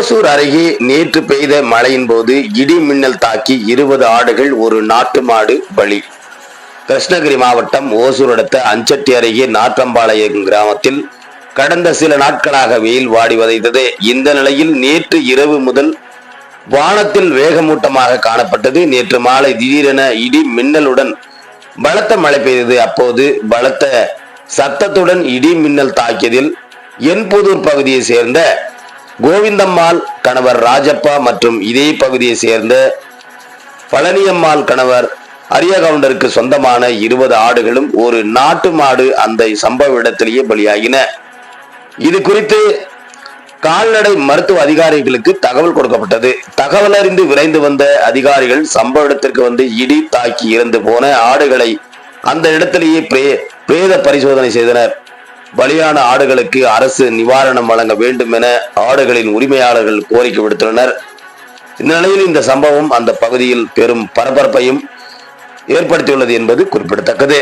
ஓசூர் அருகே நேற்று பெய்த மழையின் போது இடி மின்னல் தாக்கி 20 ஆடுகள் ஒரு நாட்டு மாடு பலி. கிருஷ்ணகிரி மாவட்டம் ஓசூர் அடுத்த அஞ்சட்டி அருகே நாற்றம்பாளையம் கிராமத்தில் கடந்த சில நாட்களாக வெயில் வாடி வதைத்தது. இந்த நிலையில் நேற்று இரவு முதல் வானத்தில் வேகமூட்டமாக காணப்பட்டது. நேற்று மாலை திடீரென இடி மின்னலுடன் பலத்த மழை பெய்தது. அப்போது பலத்த சத்தத்துடன் இடி மின்னல் தாக்கியதில் என்புதூர் பகுதியை சேர்ந்த கோவிந்தம்மாள் கணவர் ராஜப்பா மற்றும் இதே பகுதியை சேர்ந்த பழனியம்மாள் கணவர் அரியகவுண்டருக்கு சொந்தமான 20 ஆடுகளும் ஒரு நாட்டு மாடு அந்த சம்பவ இடத்திலேயே பலியாகின. இது குறித்து கால்நடை மருத்துவ அதிகாரிகளுக்கு தகவல் கொடுக்கப்பட்டது. தகவல் அறிந்து விரைந்து வந்த அதிகாரிகள் சம்பவ இடத்திற்கு வந்து இடி தாக்கி இறந்து போன ஆடுகளை அந்த இடத்திலேயே பிரேத பரிசோதனை செய்தனர். பலியான ஆடுகளுக்கு அரசு நிவாரணம் வழங்க வேண்டும் என ஆடுகளின் உரிமையாளர்கள் கோரிக்கை விடுத்துள்ளனர். இந்த நிலையில் இந்த சம்பவம் அந்த பகுதியில் பெரும் பரபரப்பையும் ஏற்படுத்தியுள்ளது என்பது குறிப்பிடத்தக்கது.